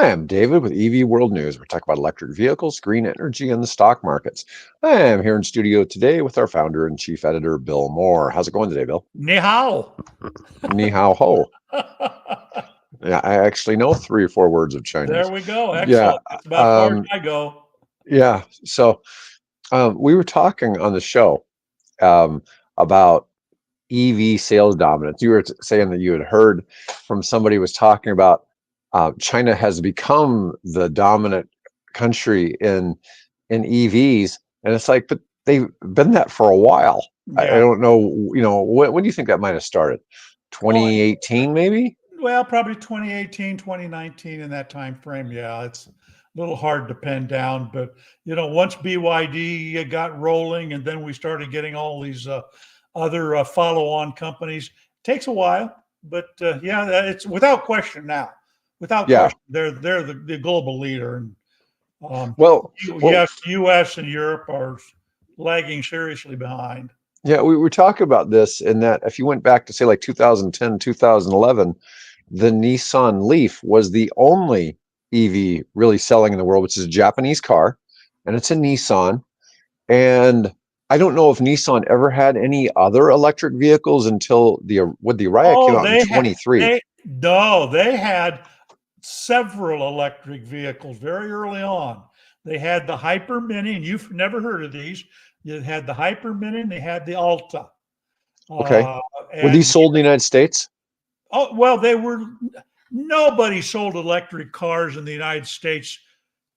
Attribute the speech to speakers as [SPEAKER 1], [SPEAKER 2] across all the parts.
[SPEAKER 1] Hi, I'm David with EV World News. We're talking about electric vehicles, green energy, and the stock markets. I am here in studio today with our founder and chief editor, Bill Moore. How's it going today, Bill?
[SPEAKER 2] Ni hao.
[SPEAKER 1] Ni hao ho. Yeah, I actually know 3 or 4 words of Chinese.
[SPEAKER 2] There we go. Excellent.
[SPEAKER 1] Yeah,
[SPEAKER 2] That's about as far as I go.
[SPEAKER 1] yeah. So we were talking on the show about EV sales dominance. You were saying that you had heard from somebody who was talking about China has become the dominant country in EVs, and it's like, but they've been that for a while. I
[SPEAKER 2] Yeah.
[SPEAKER 1] don't know, when do you think that might have started? 2018, maybe?
[SPEAKER 2] Well, probably 2018, 2019 in that time frame. Yeah, it's a little hard to pin down, but once BYD got rolling, and then we started getting all these other follow-on companies. Takes a while, but yeah, it's without question now. Without
[SPEAKER 1] Yeah.
[SPEAKER 2] question, they're the global leader, and
[SPEAKER 1] Well,
[SPEAKER 2] yes, U.S. and Europe are lagging seriously behind.
[SPEAKER 1] yeah, we were talking about this in that if you went back to say like 2010, 2011, the Nissan Leaf was the only EV really selling in the world, which is a Japanese car, and it's a Nissan. And I don't know if Nissan ever had any other electric vehicles until the Ariya came out in 23.
[SPEAKER 2] They had several electric vehicles very early on. They had the Hyper Mini, and you've never heard of these. You had the Hyper Mini, and they had the Alta.
[SPEAKER 1] Okay. Were these sold in the United States?
[SPEAKER 2] Oh, well, they were. Nobody sold electric cars in the United States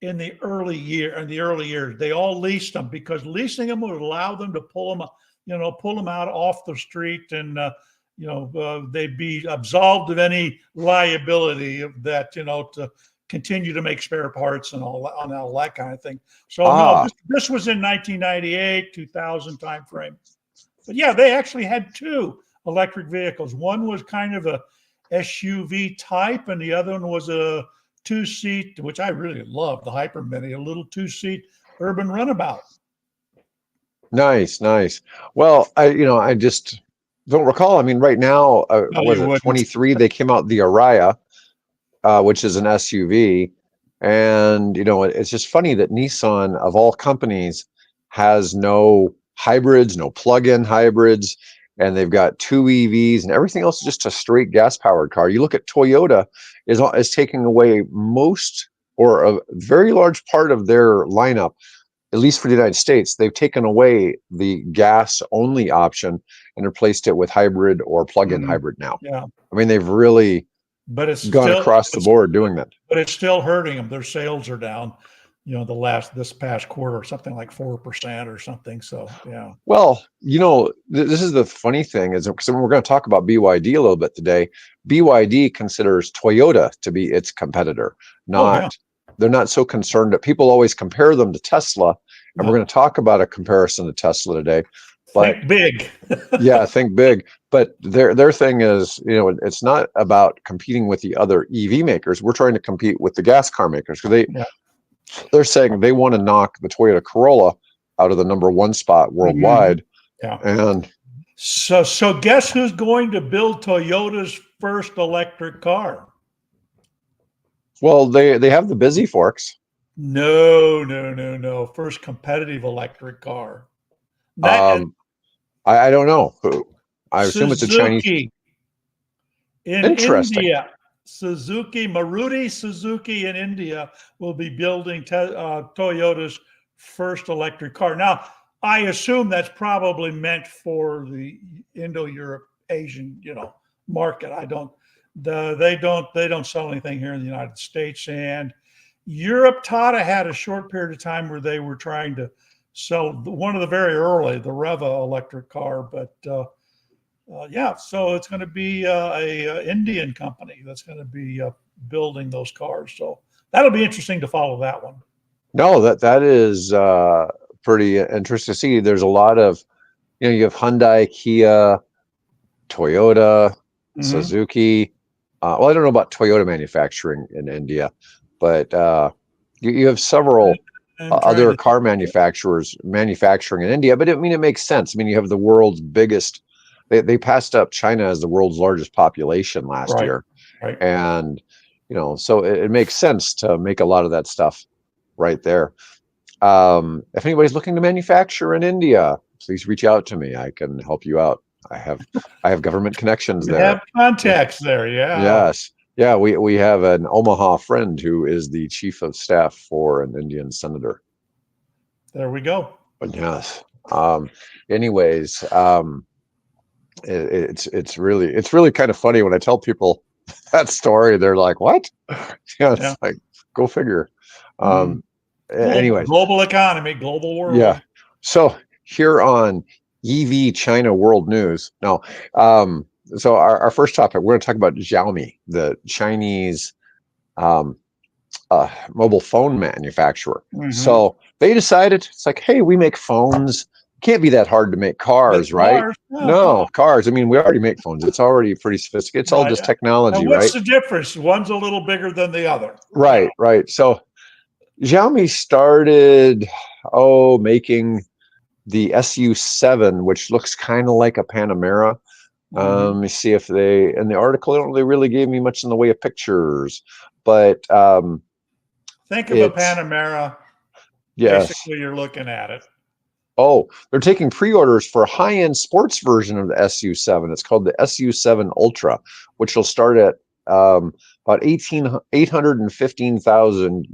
[SPEAKER 2] in the early years. They all leased them because leasing them would allow them to pull them out off the street, and they'd be absolved of any liability of that, to continue to make spare parts and all that kind of thing. So no, this was in 1998, 2000 time frame. But yeah, they actually had 2 electric vehicles. One was kind of a SUV type, and the other one was a 2-seat, which I really love, the Hyper Mini, a little 2-seat urban runabout.
[SPEAKER 1] Nice. Well, I just don't recall. I mean, right now, was it 23? They came out the Ariya, which is an SUV, and it's just funny that Nissan, of all companies, has no hybrids, no plug-in hybrids, and they've got 2 EVs, and everything else is just a straight gas-powered car. You look at Toyota is taking away most or a very large part of their lineup, at least for the United States. They've taken away the gas-only option and replaced it with hybrid or plug-in hybrid now.
[SPEAKER 2] Yeah.
[SPEAKER 1] I mean, they've really gone across the board doing that.
[SPEAKER 2] But it's still hurting them. Their sales are down, this past quarter, something like 4% or something. So, yeah.
[SPEAKER 1] Well, this is the funny thing is, because we're going to talk about BYD a little bit today. BYD considers Toyota to be its competitor. They're not so concerned that people always compare them to Tesla. And we're going to talk about a comparison to Tesla today. But
[SPEAKER 2] think big.
[SPEAKER 1] Yeah, think big. But their thing is, it's not about competing with the other EV makers. We're trying to compete with the gas car makers, because they're saying they want to knock the Toyota Corolla out of the #1 spot worldwide.
[SPEAKER 2] Yeah.
[SPEAKER 1] And
[SPEAKER 2] so guess who's going to build Toyota's first electric car?
[SPEAKER 1] Well, they have the Busy Forks.
[SPEAKER 2] No. First competitive electric car.
[SPEAKER 1] I don't know who. I assume it's a Chinese.
[SPEAKER 2] Interesting. India. Maruti Suzuki in India will be building Toyota's first electric car. Now, I assume that's probably meant for the Indo-Europe Asian, market. They don't sell anything here in the United States, and Europe. Tata had a short period of time where they were trying to sell one of the very early, the Reva electric car, but so it's going to be a Indian company that's going to be building those cars. So that'll be interesting to follow that one.
[SPEAKER 1] No, that is pretty interesting to see. There's a lot of, you have Hyundai, Kia, Toyota, Suzuki. Well, I don't know about Toyota manufacturing in India, but you have several other car manufacturers manufacturing in India. But it makes sense. I mean, you have the world's biggest. They passed up China as the world's largest population last year,
[SPEAKER 2] right.
[SPEAKER 1] And So it makes sense to make a lot of that stuff right there. If anybody's looking to manufacture in India, please reach out to me. I can help you out. I have government connections
[SPEAKER 2] You
[SPEAKER 1] there.
[SPEAKER 2] have contacts there, yeah.
[SPEAKER 1] Yes. Yeah, we have an Omaha friend who is the chief of staff for an Indian senator.
[SPEAKER 2] There we go.
[SPEAKER 1] But yes. Anyways, it's really kind of funny when I tell people that story. They're like, "What?" It's like, go figure. Anyways,
[SPEAKER 2] global economy, global world.
[SPEAKER 1] Yeah. So here on EV China World News. Now, so our first topic, we're going to talk about Xiaomi, the Chinese mobile phone manufacturer. So they decided, it's like, hey, we make phones. Can't be that hard to make cars, right? No, cars. I mean, we already make phones. It's already pretty sophisticated. It's all just technology,
[SPEAKER 2] and what's the difference? One's a little bigger than the other.
[SPEAKER 1] Right, right. So Xiaomi started, making the SU7, which looks kind of like a Panamera. Let me see if in the article, they really gave me much in the way of pictures, but
[SPEAKER 2] think of a Panamera.
[SPEAKER 1] Yes.
[SPEAKER 2] Basically, you're looking at it.
[SPEAKER 1] Oh, they're taking pre-orders for a high-end sports version of the SU7. It's called the SU7 Ultra, which will start at about 815,000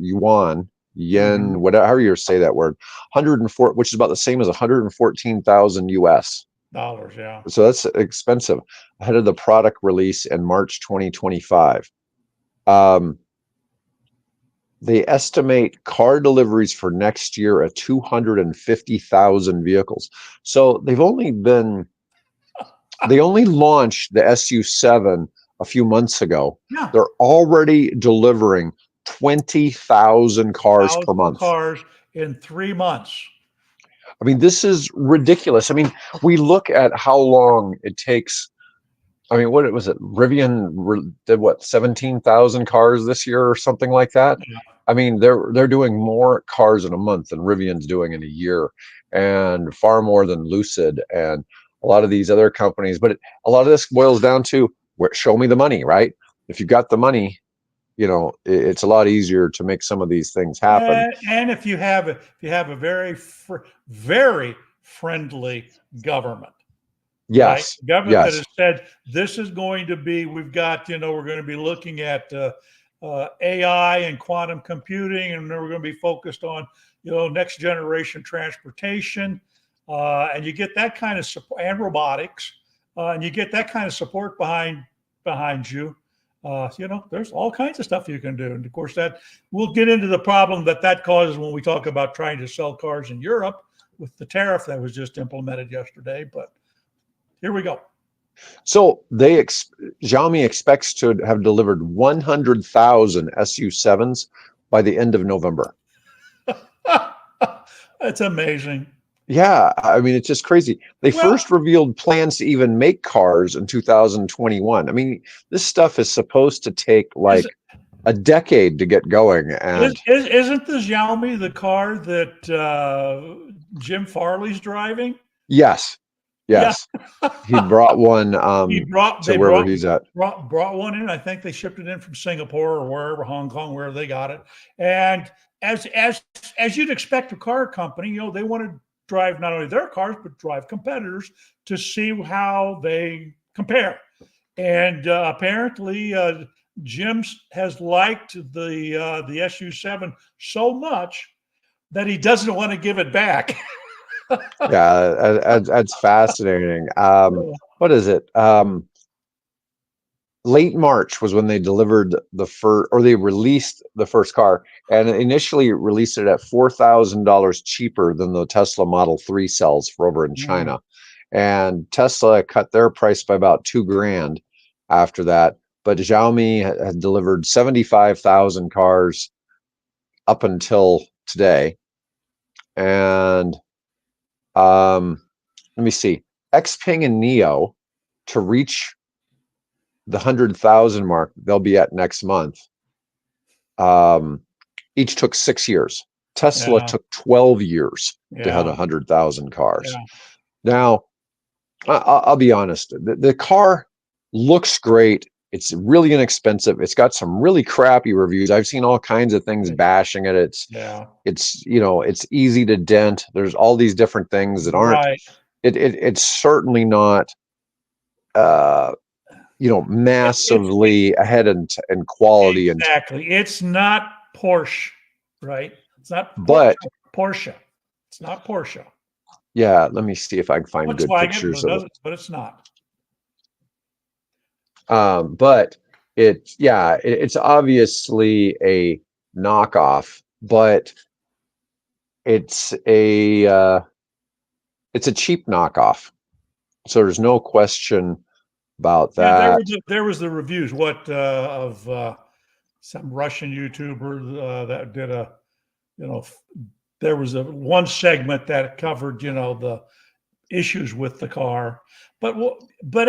[SPEAKER 1] yen, whatever, however you say that word, 104, which is about the same as 114,000 US
[SPEAKER 2] dollars. Yeah.
[SPEAKER 1] So that's expensive. Ahead of the product release in March 2025. They estimate car deliveries for next year at 250,000 vehicles. So they only launched the SU7 a few months ago.
[SPEAKER 2] Yeah.
[SPEAKER 1] They're already delivering 20,000 cars per month.
[SPEAKER 2] Cars in 3 months.
[SPEAKER 1] I mean, this is ridiculous. I mean, we look at how long it takes. I mean, what was it? Rivian did what, 17,000 cars this year or something like that?
[SPEAKER 2] Yeah.
[SPEAKER 1] I mean, they're doing more cars in a month than Rivian's doing in a year, and far more than Lucid and a lot of these other companies. But a lot of this boils down to show me the money, right? If you got the money, it's a lot easier to make some of these things happen.
[SPEAKER 2] And if you have a very very friendly government.
[SPEAKER 1] Yes.
[SPEAKER 2] Right? Government that has said this is going to be, we're going to be looking at AI and quantum computing, and we're going to be focused on, next generation transportation. And you get that kind of support, and robotics, and you get that kind of support behind you. There's all kinds of stuff you can do. And of course, that we'll get into the problem that causes when we talk about trying to sell cars in Europe with the tariff that was just implemented yesterday. But here we go.
[SPEAKER 1] So Xiaomi expects to have delivered 100,000 SU7s by the end of November.
[SPEAKER 2] That's amazing.
[SPEAKER 1] Yeah, I mean, it's just crazy. They first revealed plans to even make cars in 2021. I mean, this stuff is supposed to take like a decade to get going. And
[SPEAKER 2] isn't the Xiaomi the car that Jim Farley's driving?
[SPEAKER 1] Yes. Yes. Yeah. He brought one to wherever he's at.
[SPEAKER 2] Brought one in. I think they shipped it in from Singapore or wherever, Hong Kong, wherever they got it. And as you'd expect a car company, they want to drive not only their cars, but drive competitors to see how they compare. And apparently Jim has liked the SU7 so much that he doesn't want to give it back.
[SPEAKER 1] Yeah, that's fascinating. What is it? Late March was when they delivered they released the first car, and initially released it at $4,000 cheaper than the Tesla Model 3 sells for over in China. And Tesla cut their price by about $2,000 after that. But Xiaomi had delivered 75,000 cars up until today. And let me see, Xpeng and Neo to reach the 100,000 mark they'll be at next month. Each took 6 years. Tesla took 12 years to hit 100,000 cars. Now, I'll be honest, the car looks great. It's really inexpensive. It's got some really crappy reviews. I've seen all kinds of things bashing it. It's it's easy to dent. There's all these different things that aren't.
[SPEAKER 2] Right.
[SPEAKER 1] It's certainly not massively ahead in quality.
[SPEAKER 2] Exactly. It's not Porsche, right? It's not Porsche. It's not Porsche.
[SPEAKER 1] Yeah, let me see if I can find good pictures of it.
[SPEAKER 2] But it's not.
[SPEAKER 1] But it's obviously a knockoff, but it's a cheap knockoff. So there's no question about that.
[SPEAKER 2] Yeah, there was the reviews. Of some Russian YouTuber that did there was one segment that covered the issues with the car. But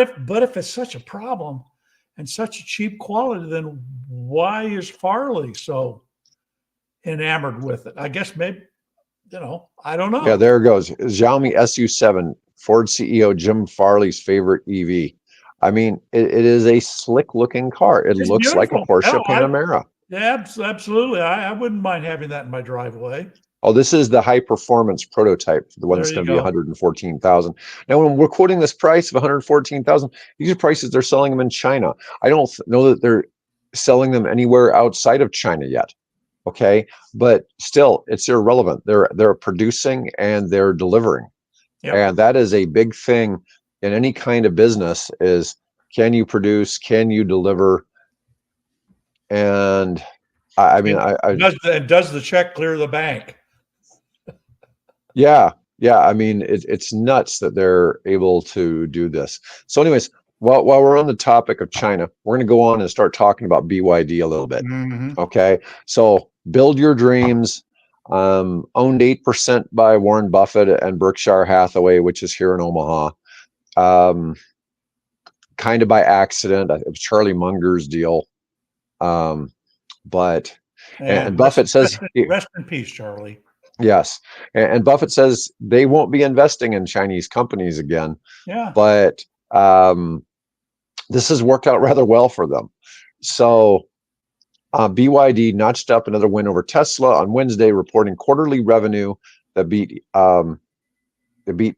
[SPEAKER 2] if it's such a problem and such a cheap quality, then why is Farley so enamored with it? I guess maybe I don't know.
[SPEAKER 1] Yeah, there it goes. Xiaomi SU7, Ford CEO Jim Farley's favorite EV. I mean, it is a slick looking car. It looks like a Porsche Panamera.
[SPEAKER 2] Yeah, absolutely. I wouldn't mind having that in my driveway.
[SPEAKER 1] Oh, this is the high performance prototype, the one that's going to be 114,000. Now, when we're quoting this price of 114,000, these are prices they're selling them in China. I don't know that they're selling them anywhere outside of China yet. Okay, but still, it's irrelevant. They're producing and they're delivering, and that is a big thing in any kind of business. Is can you produce? Can you deliver? And does
[SPEAKER 2] the check clear the bank?
[SPEAKER 1] Yeah. I mean, it's nuts that they're able to do this. So, anyways, while we're on the topic of China, we're going to go on and start talking about BYD a little bit.
[SPEAKER 2] Mm-hmm.
[SPEAKER 1] Okay. So, build your dreams. Owned 8% by Warren Buffett and Berkshire Hathaway, which is here in Omaha. Kind of by accident. It was Charlie Munger's deal. But Buffett says,
[SPEAKER 2] rest in peace, Charlie.
[SPEAKER 1] Yes. And Buffett says they won't be investing in Chinese companies again.
[SPEAKER 2] Yeah.
[SPEAKER 1] But this has worked out rather well for them. So BYD notched up another win over Tesla on Wednesday, reporting quarterly revenue that beat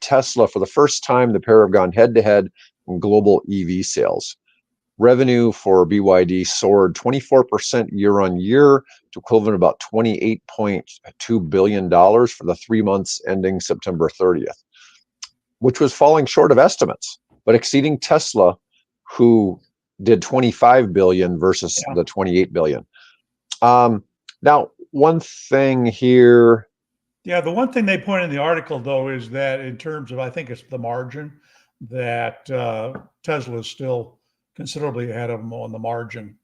[SPEAKER 1] Tesla for the first time. The pair have gone head to head in global EV sales. Revenue for BYD soared 24% year on year to equivalent about $28.2 billion for the 3 months ending September 30th, which was falling short of estimates, but exceeding Tesla, who did 25 billion versus the 28 billion. Now, one thing here.
[SPEAKER 2] Yeah, the one thing they point in the article, though, is that in terms of, I think it's the margin, that Tesla is still considerably ahead of them on the margin.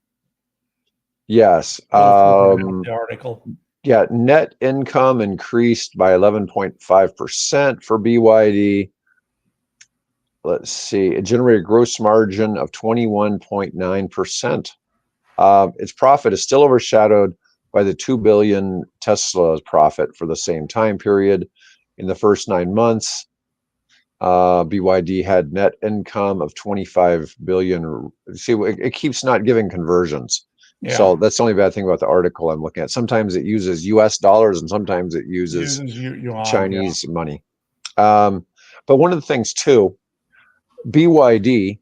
[SPEAKER 1] Yes.
[SPEAKER 2] The article.
[SPEAKER 1] Yeah, net income increased by 11.5% for BYD. Let's see, it generated a gross margin of 21.9%. Its profit is still overshadowed by the 2 billion Tesla's profit for the same time period. In the first 9 months, BYD had net income of 25 billion. See, it keeps not giving conversions. Yeah. So that's the only bad thing about the article I'm looking at. Sometimes it uses US dollars and sometimes it uses Chinese money. But one of the things too, BYD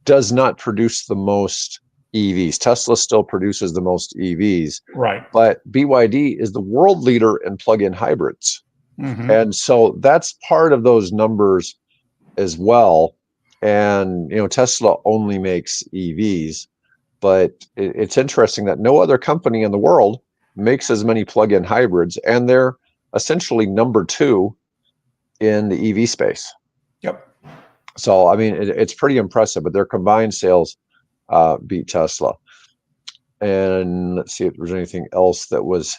[SPEAKER 1] does not produce the most EVs. Tesla still produces the most EVs.
[SPEAKER 2] Right.
[SPEAKER 1] But BYD is the world leader in plug-in hybrids.
[SPEAKER 2] Mm-hmm.
[SPEAKER 1] And so that's part of those numbers as well. And, Tesla only makes EVs, but it's interesting that no other company in the world makes as many plug-in hybrids, and they're essentially number 2 in the EV space.
[SPEAKER 2] Yep.
[SPEAKER 1] So, I mean, it's pretty impressive, but their combined sales beat Tesla. And let's see if there's anything else that was.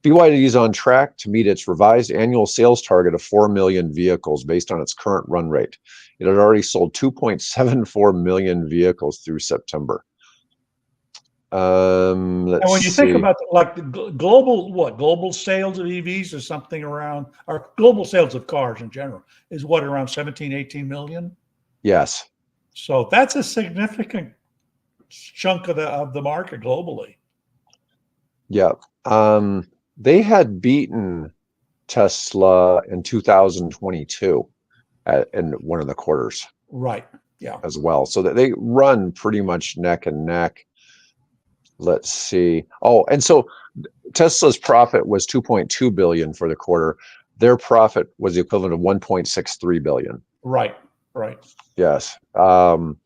[SPEAKER 1] BYD is on track to meet its revised annual sales target of 4 million vehicles based on its current run rate. It had already sold 2.74 million vehicles through September.
[SPEAKER 2] And when you think about the global sales of EVs is something around, or global sales of cars in general is around 17, 18 million?
[SPEAKER 1] Yes.
[SPEAKER 2] So that's a significant chunk of the market globally.
[SPEAKER 1] Yeah. They had beaten Tesla in 2022 in one of the quarters.
[SPEAKER 2] Right. Yeah.
[SPEAKER 1] As well. So that they run pretty much neck and neck. Let's see. Oh, and so Tesla's profit was 2.2 billion for the quarter. Their profit was the equivalent of 1.63 billion.
[SPEAKER 2] Right. Right.
[SPEAKER 1] Yes. And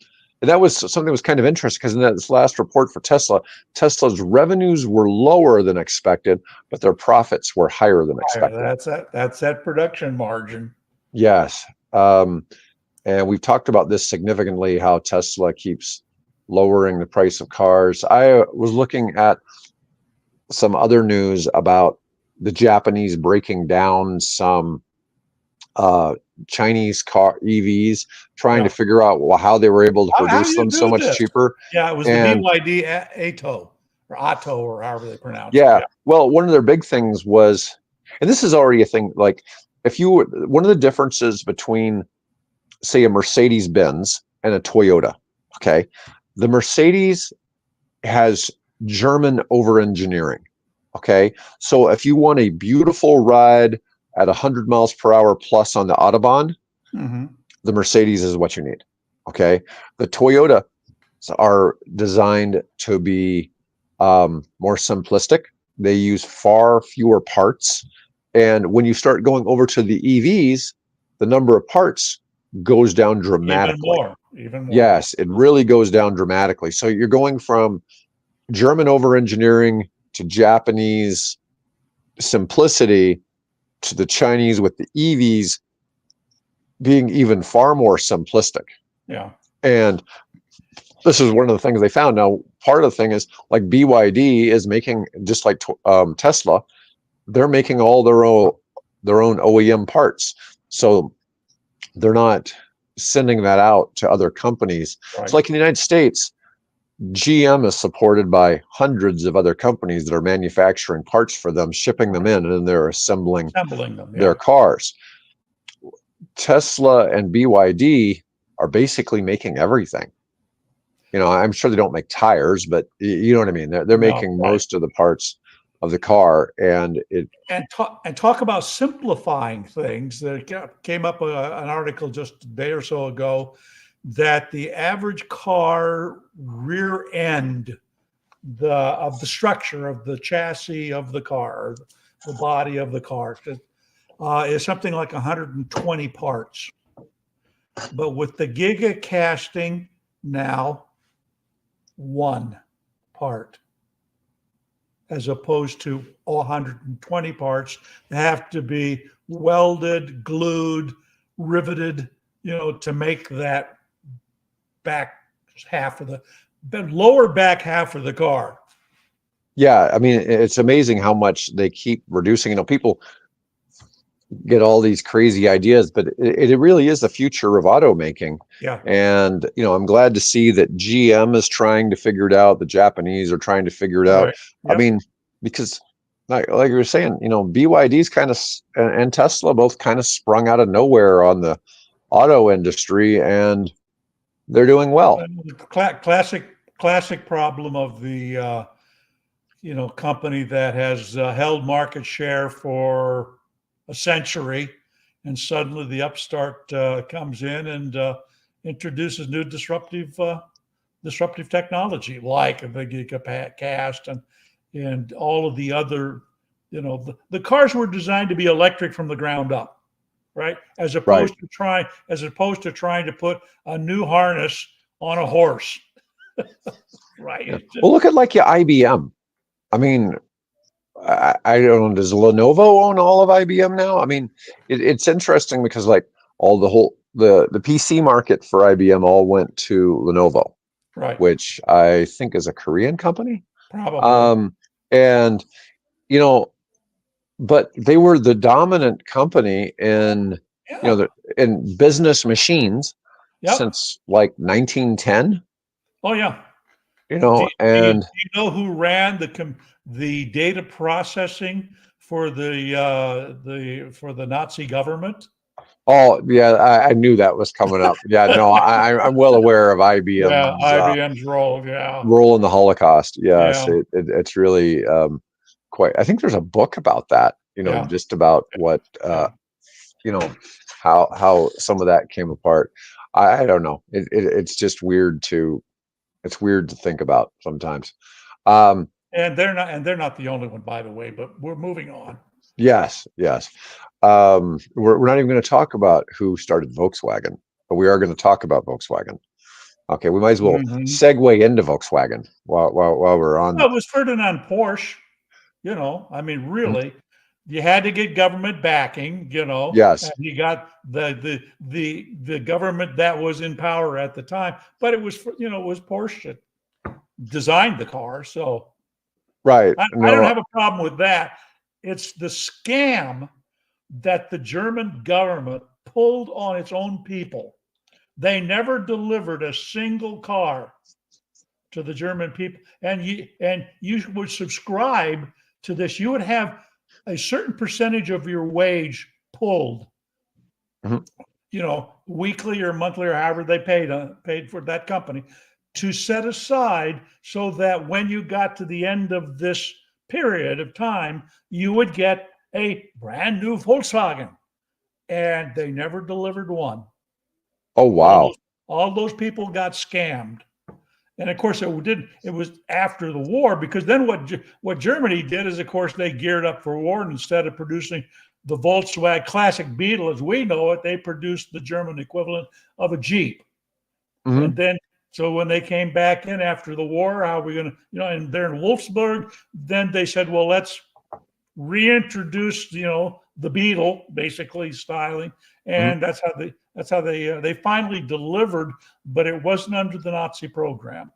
[SPEAKER 1] that was something that was kind of interesting because in this last report for Tesla, Tesla's revenues were lower than expected, but their profits were higher than expected.
[SPEAKER 2] That's that production margin.
[SPEAKER 1] Yes. And we've talked about this significantly, how Tesla keeps lowering the price of cars. I was looking at some other news about the Japanese breaking down some Chinese car EVs, trying to figure out how they were able to produce them so much cheaper.
[SPEAKER 2] Yeah, it was the BYD Atto or Atto or however they pronounce it.
[SPEAKER 1] Yeah. Well, one of their big things was, and this is already a thing, like one of the differences between, say, a Mercedes-Benz and a Toyota, okay? The Mercedes has German over-engineering, okay? So if you want a beautiful ride at 100 miles per hour plus on the Autobahn, the Mercedes is what you need, okay? The Toyota are designed to be more simplistic. They use far fewer parts. And when you start going over to the EVs, the number of parts goes down dramatically.
[SPEAKER 2] Even more.
[SPEAKER 1] Yes, it really goes down dramatically. So you're going from German over-engineering to Japanese simplicity to the Chinese with the EVs being even far more simplistic.
[SPEAKER 2] Yeah.
[SPEAKER 1] And this is one of the things they found. Now, part of the thing is, like, BYD is making, just like Tesla, they're making all their own OEM parts. So they're not sending that out to other companies. Right. It's like in the United States, GM is supported by hundreds of other companies that are manufacturing parts for them, shipping them in, and then they're assembling them, their cars. Tesla and BYD are basically making everything. You know, I'm sure they don't make tires, but you know what I mean. They're making most of the parts of the car, and
[SPEAKER 2] talk about simplifying things. There came up an article just a day or so ago that the average car rear end of the structure of the chassis of the car, the body of the car, is something like 120 parts. But with the Giga casting now, one part, as opposed to 120 parts that have to be welded, glued, riveted, to make that lower back half of the car.
[SPEAKER 1] Yeah, I mean, it's amazing how much they keep reducing. People get all these crazy ideas, but it really is the future of automaking.
[SPEAKER 2] Yeah.
[SPEAKER 1] And, I'm glad to see that GM is trying to figure it out. The Japanese are trying to figure it out. Right. Yep. I mean, because like you were saying, BYD's kind of, and Tesla both kind of sprung out of nowhere on the auto industry, and they're doing well.
[SPEAKER 2] Classic problem of the, company that has held market share for a century, and suddenly the upstart comes in and introduces new disruptive technology, like the Gigacast and all of the other, the cars were designed to be electric from the ground up, right? As opposed to trying to put a new harness on a horse, right?
[SPEAKER 1] Yeah. Well, look at like your IBM. I mean, I don't know, does Lenovo own all of IBM now? I mean, it's interesting because like the PC market for IBM all went to Lenovo,
[SPEAKER 2] right?
[SPEAKER 1] Which I think is a Korean company.
[SPEAKER 2] Probably.
[SPEAKER 1] And but they were the dominant company in in business machines since like 1910.
[SPEAKER 2] Oh yeah.
[SPEAKER 1] Do
[SPEAKER 2] you know who ran the data processing for the Nazi government?
[SPEAKER 1] Oh, yeah, I knew that was coming up. Yeah, no, I'm well aware of
[SPEAKER 2] Yeah,
[SPEAKER 1] IBM's
[SPEAKER 2] IBM's role. Yeah,
[SPEAKER 1] role in the Holocaust. Yes,
[SPEAKER 2] yeah,
[SPEAKER 1] it's really quite. I think there's a book about that.
[SPEAKER 2] yeah,
[SPEAKER 1] Just about what
[SPEAKER 2] yeah.
[SPEAKER 1] you know how some of that came apart. I don't know. It's just weird to think about sometimes. Um,
[SPEAKER 2] And they're not the only one, by the way. But we're moving on.
[SPEAKER 1] yes, yes. We're not even going to talk about who started Volkswagen, but we are going to talk about Volkswagen. Okay, we might as well
[SPEAKER 2] Hmm.
[SPEAKER 1] segue into Volkswagen while we're on.
[SPEAKER 2] Well, it was Ferdinand Porsche. I mean,
[SPEAKER 1] Mhm.
[SPEAKER 2] really, you had to get government backing. And
[SPEAKER 1] Yes,
[SPEAKER 2] you got the government that was in power at the time. But it was Porsche that designed the car, so
[SPEAKER 1] right.
[SPEAKER 2] I don't
[SPEAKER 1] No,
[SPEAKER 2] have a problem with that. It's the scam that the German government pulled on its own people. They never delivered a single car to the German people, and you would subscribe to this. You would have a certain percentage of your wage pulled,
[SPEAKER 1] mhm,
[SPEAKER 2] weekly or monthly or however they paid for that company, to set aside so that when you got to the end of this period of time, you would get a brand new Volkswagen. And they never delivered one.
[SPEAKER 1] oh
[SPEAKER 2] All
[SPEAKER 1] wow.
[SPEAKER 2] those all those people got scammed. And of course, it was after the war, because then what Germany did is, of course, they geared up for war, and instead of producing the Volkswagen classic Beetle as we know it, they produced the German equivalent of a Jeep. And
[SPEAKER 1] Hmm.
[SPEAKER 2] then, so when they came back in after the war, how are we going to, and they're in Wolfsburg, then they said, well, let's reintroduce, the Beetle, basically styling,
[SPEAKER 1] Hmm.
[SPEAKER 2] and that's how they finally delivered, but it wasn't under the Nazi program.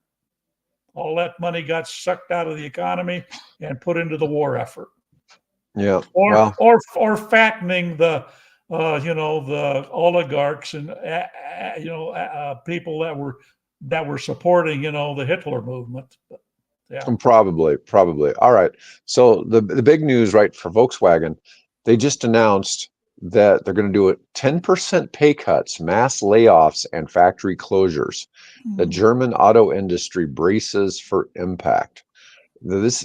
[SPEAKER 2] All that money got sucked out of the economy and put into the war effort,
[SPEAKER 1] Yeah.
[SPEAKER 2] or
[SPEAKER 1] Well,
[SPEAKER 2] fattening the oligarchs and people that were supporting the Hitler movement. But, yeah.
[SPEAKER 1] probably. All right. So the big news, right, for Volkswagen, they just announced that they're going to do it 10% pay cuts, mass layoffs, and factory closures. The
[SPEAKER 2] Mm.
[SPEAKER 1] German auto industry braces for impact. This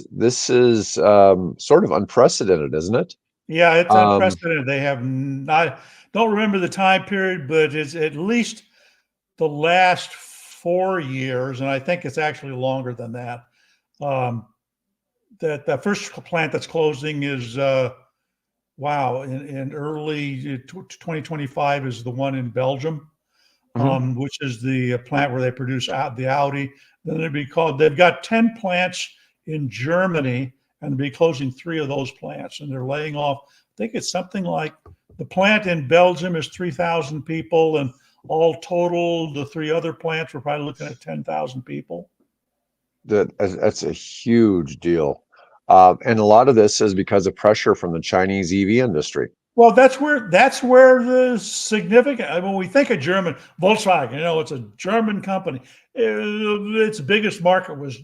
[SPEAKER 1] is sort of unprecedented, isn't it?
[SPEAKER 2] Yeah, it's
[SPEAKER 1] Um,
[SPEAKER 2] unprecedented. They have not, don't remember the time period, but it's at least the last 4 years, and I think it's actually longer than that. Um, that the first plant that's closing is wow, in early 2025 is the one in Belgium,
[SPEAKER 1] mhm.
[SPEAKER 2] which is the plant where they produce out the Audi. Then they've got 10 plants in Germany, and they'll be closing 3 of those plants, and they're laying off. I think it's something like, the plant in Belgium is 3,000 people, and all total, the 3 other plants, we're probably looking at 10,000 people.
[SPEAKER 1] That's a huge deal. And a lot of this is because of pressure from the Chinese EV industry.
[SPEAKER 2] Well, that's where the significant. When we think of German Volkswagen, it's a German company. Its biggest market was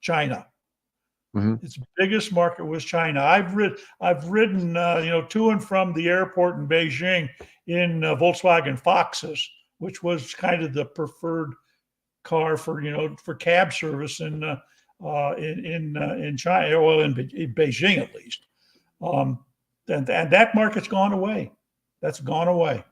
[SPEAKER 2] China.
[SPEAKER 1] Mhm.
[SPEAKER 2] Its biggest market was China. I've ridden to and from the airport in Beijing in Volkswagen Foxes, which was kind of the preferred car for cab service in China, well, in Beijing at least. Um, and that market's gone away. That's gone away.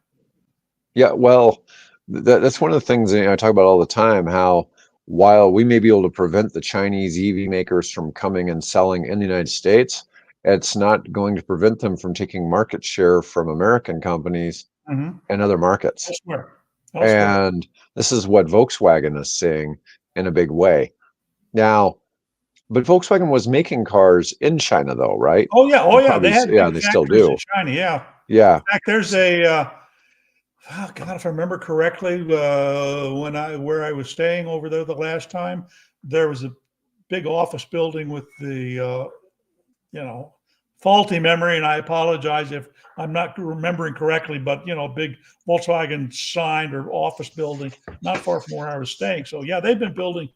[SPEAKER 1] Yeah, well, that's one of the things that I talk about all the time, how while we may be able to prevent the Chinese EV makers from coming and selling in the United States, it's not going to prevent them from taking market share from American companies
[SPEAKER 2] Mm-hmm.
[SPEAKER 1] and other markets.
[SPEAKER 2] Elsewhere, elsewhere.
[SPEAKER 1] And this is what Volkswagen is seeing in a big way. Now, but Volkswagen was making cars in China though, right?
[SPEAKER 2] Oh yeah.
[SPEAKER 1] Probably,
[SPEAKER 2] They had
[SPEAKER 1] yeah,
[SPEAKER 2] big
[SPEAKER 1] they still
[SPEAKER 2] factories in
[SPEAKER 1] do.
[SPEAKER 2] China. Yeah.
[SPEAKER 1] Yeah.
[SPEAKER 2] In fact, there's a oh God, if I remember correctly, where I was staying over there the last time, there was a big office building with the you know, faulty memory, and I apologize if I'm not remembering correctly, but big Volkswagen sign or office building not far from where I was staying. So yeah, they've been building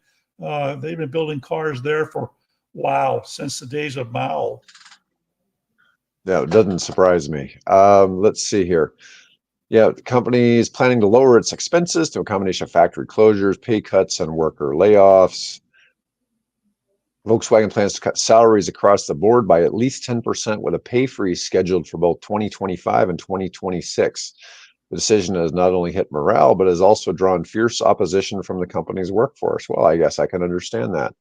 [SPEAKER 2] cars there for wow, since the days of Mao.
[SPEAKER 1] Yeah, it doesn't surprise me. Let's see here. Yeah, the company is planning to lower its expenses through a combination of factory closures, pay cuts, and worker layoffs. Volkswagen plans to cut salaries across the board by at least 10% with a pay freeze scheduled for both 2025 and 2026. The decision has not only hit morale, but has also drawn fierce opposition from the company's workforce. Well, I guess I can understand that.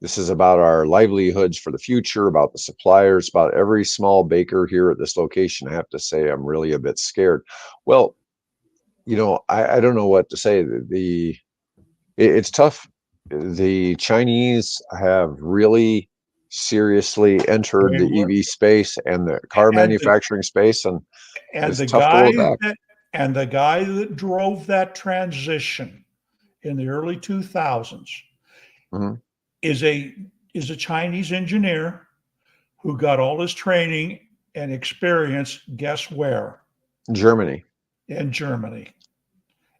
[SPEAKER 1] This is about our livelihoods for the future, about the suppliers, about every small baker here at this location. I have to say, I'm really a bit scared. Well, I don't know what to say. It's tough. The Chinese have really seriously entered
[SPEAKER 2] They
[SPEAKER 1] the
[SPEAKER 2] were,
[SPEAKER 1] EV space and the car
[SPEAKER 2] and the,
[SPEAKER 1] manufacturing space, and
[SPEAKER 2] and
[SPEAKER 1] it's
[SPEAKER 2] the
[SPEAKER 1] tough to roll
[SPEAKER 2] guy
[SPEAKER 1] back.
[SPEAKER 2] that drove that transition in the early 2000s
[SPEAKER 1] Mm-hmm.
[SPEAKER 2] is a Chinese engineer who got all his training and experience, guess where?
[SPEAKER 1] Germany.
[SPEAKER 2] In Germany.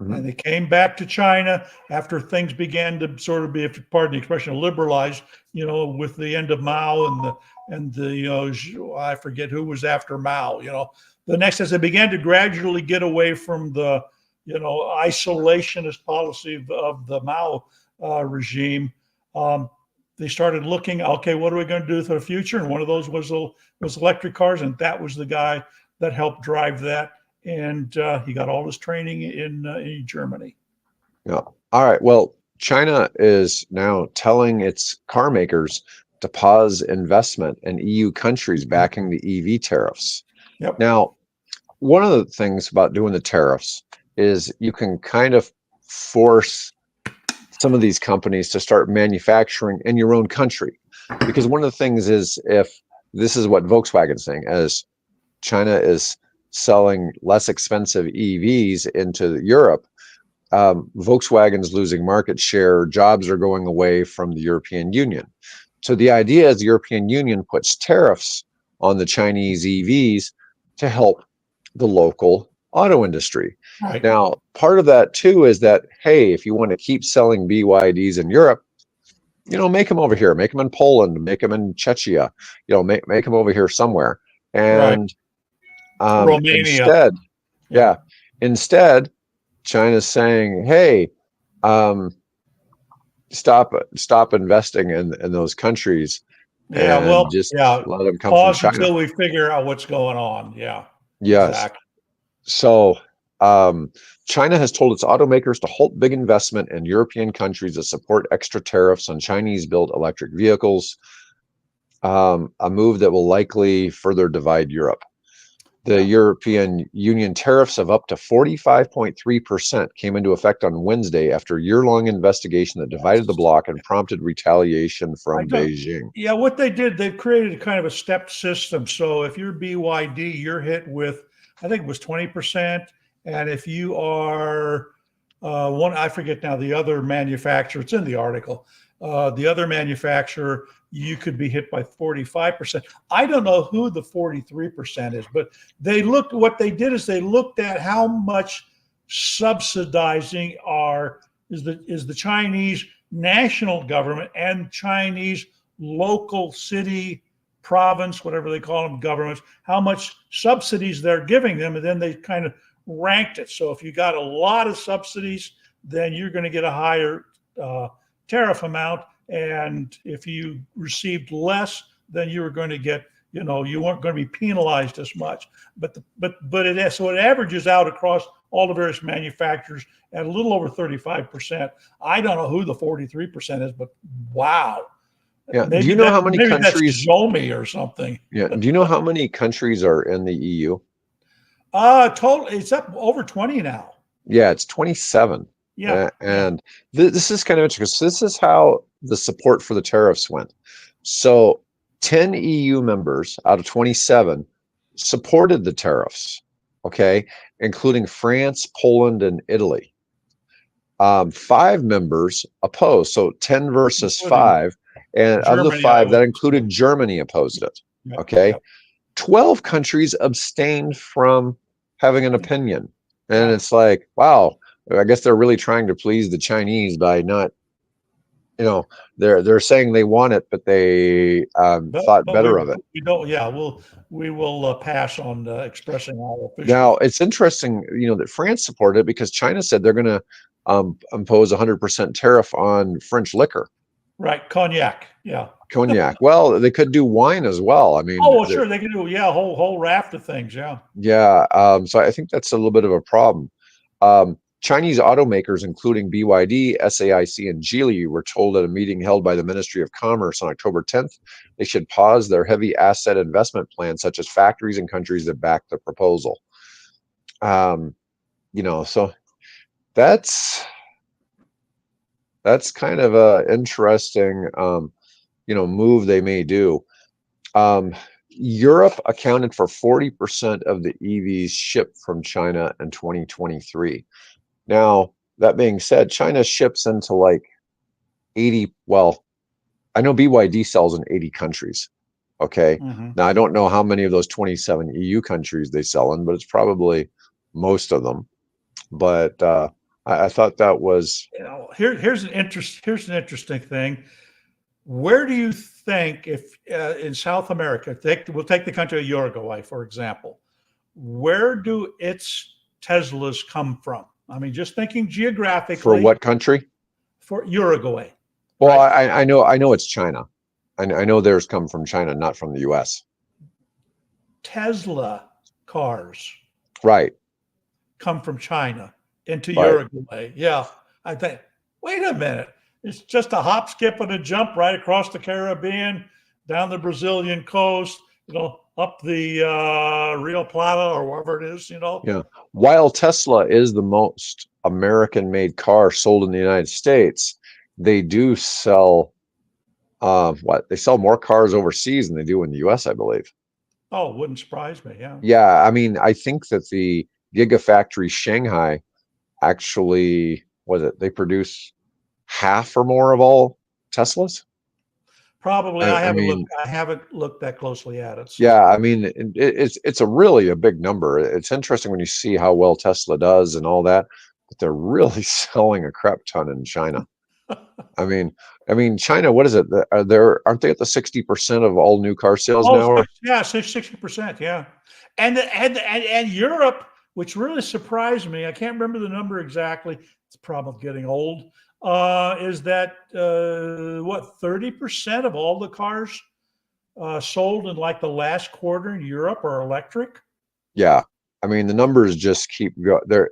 [SPEAKER 1] Mm-hmm.
[SPEAKER 2] And they came back to China after things began to sort of be, if you pardon the expression, liberalized, with the end of Mao and the I forget who was after Mao, the next, as they began to gradually get away from the, isolationist policy of the Mao regime, they started looking, okay, what are we going to do for the future? And one of those was electric cars. And that was the guy that helped drive that. And he got all his training in Germany.
[SPEAKER 1] Yeah. All right. Well, China is now telling its car makers to pause investment in EU countries backing the EV tariffs.
[SPEAKER 2] Yep.
[SPEAKER 1] Now, one of the things about doing the tariffs is you can kind of force some of these companies to start manufacturing in your own country. Because one of the things is, if this is what Volkswagen's saying, as China is selling less expensive EVs into Europe, Volkswagen's losing market share, jobs are going away from the European Union. So the idea is the European Union puts tariffs on the Chinese EVs to help the local auto industry.
[SPEAKER 2] Right.
[SPEAKER 1] Now, part of that too is that, hey, if you want to keep selling BYDs in Europe, make them over here, make them in Poland, make them in Czechia, make them over here somewhere. And
[SPEAKER 2] Romania.
[SPEAKER 1] instead, China's saying, hey, stop investing in those countries.
[SPEAKER 2] Yeah,
[SPEAKER 1] And just let them come from
[SPEAKER 2] pause
[SPEAKER 1] China.
[SPEAKER 2] until we figure out what's going on. Yeah.
[SPEAKER 1] Yes.
[SPEAKER 2] Exactly.
[SPEAKER 1] So China has told its automakers to halt big investment in European countries that support extra tariffs on Chinese-built electric vehicles, a move that will likely further divide Europe. The European Union tariffs of up to 45.3% came into effect on Wednesday after a year-long investigation that divided the bloc and prompted retaliation from Beijing.
[SPEAKER 2] Yeah, what they did, they created a kind of a stepped system. So if you're BYD, you're hit with, I think it was 20%. And if you are I forget now, the other manufacturer, it's in the article, the other manufacturer, you could be hit by 45%. I don't know who the 43% is, but what they did is they looked at how much subsidizing is the Chinese national government and Chinese local city, province, whatever they call them, governments, how much subsidies they're giving them. And then they kind of ranked it. So if you got a lot of subsidies, then you're going to get a higher tariff amount. And if you received less, then you were going to get, you weren't going to be penalized as much. But it averages out across all the various manufacturers at a little over 35%. I don't know who the 43% is, but wow.
[SPEAKER 1] Yeah. Do you know how many countries?
[SPEAKER 2] That's Xiaomi or something.
[SPEAKER 1] Yeah. Do you know how many countries are in the EU?
[SPEAKER 2] Total, it's up over 20 now.
[SPEAKER 1] Yeah, it's 27.
[SPEAKER 2] Yeah.
[SPEAKER 1] And this is kind of interesting because this is how the support for the tariffs went. So 10 EU members out of 27 supported the tariffs, okay, including France, Poland, and Italy. 5 members opposed, so 10 versus 5. And of the 5, that included Germany opposed it, okay? 12 countries abstained from having an opinion. And it's like, wow, I guess they're really trying to please the Chinese by not you know, they're saying they want it, but they thought
[SPEAKER 2] But
[SPEAKER 1] better of it.
[SPEAKER 2] we don't. Yeah, we will pass on expressing our official.
[SPEAKER 1] Now it's interesting, that France supported it because China said they're going to impose 100% tariff on French liquor,
[SPEAKER 2] Right, cognac. Yeah.
[SPEAKER 1] cognac. Well, they could do wine as well. I mean,
[SPEAKER 2] Oh well, sure they can do. Yeah, a whole raft of things. Yeah.
[SPEAKER 1] yeah. So I think that's a little bit of a problem. Chinese automakers, including BYD, SAIC, and Geely, were told at a meeting held by the Ministry of Commerce on October 10th they should pause their heavy asset investment plans, such as factories in countries that back the proposal. Um, so that's kind of a interesting, move they may do. Europe accounted for 40% of the EVs shipped from China in 2023. Now, that being said, China ships into like 80, well, I know BYD sells in 80 countries. Okay.
[SPEAKER 2] Mm-hmm.
[SPEAKER 1] Now, I don't know how many of those 27 EU countries they sell in, but it's probably most of them. But I thought that was.
[SPEAKER 2] Here's an interesting thing. Where do you think, if in South America, we'll take the country of Uruguay, for example, where do its Teslas come from? I mean, just thinking geographically.
[SPEAKER 1] For what country?
[SPEAKER 2] For Uruguay.
[SPEAKER 1] Well, right? I know it's China. I know theirs come from China, not from the U.S.
[SPEAKER 2] Tesla cars,
[SPEAKER 1] right,
[SPEAKER 2] come from China into
[SPEAKER 1] right.
[SPEAKER 2] Uruguay. Yeah, I think. Wait a minute. It's just a hop, skip, and a jump right across the Caribbean, down the Brazilian coast, up the Rio Plata or wherever it is,
[SPEAKER 1] Yeah. While Tesla is the most American-made car sold in the United States, they do sell they sell more cars overseas than they do in the U.S., I believe.
[SPEAKER 2] Oh, it wouldn't surprise me. Yeah.
[SPEAKER 1] Yeah. I mean, I think that the Gigafactory Shanghai actually, they produce half or more of all Teslas.
[SPEAKER 2] Probably. I
[SPEAKER 1] mean,
[SPEAKER 2] haven't looked that closely at it. So.
[SPEAKER 1] Yeah, I mean, it's a really a big number. It's interesting when you see how well Tesla does and all that, but they're really selling a crap ton in China. I mean, China. What is it? Aren't they at the 60% of all new car sales now? Or?
[SPEAKER 2] Yeah, 60%. Yeah, and Europe, which really surprised me. I can't remember the number exactly. It's the problem of getting old. Is that what 30% of all the cars sold in like the last quarter in Europe are electric?
[SPEAKER 1] Yeah, I mean the numbers just keep going.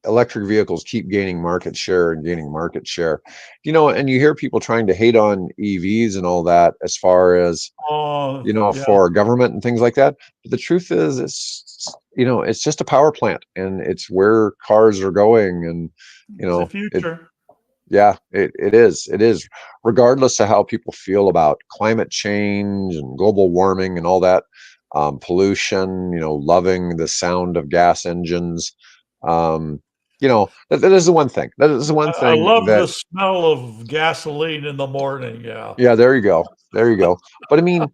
[SPEAKER 1] Electric vehicles keep gaining market share and gaining market share, and you hear people trying to hate on EVs and all that as far as
[SPEAKER 2] yeah.
[SPEAKER 1] for government and things like that. But the truth is it's just a power plant and it's where cars are going, and
[SPEAKER 2] it's the future.
[SPEAKER 1] It is regardless of how people feel about climate change and global warming and all that, pollution, loving the sound of gas engines. That is the one thing. That is the one thing.
[SPEAKER 2] I love the smell of gasoline in the morning. Yeah.
[SPEAKER 1] Yeah, there you go. There you go. But I mean,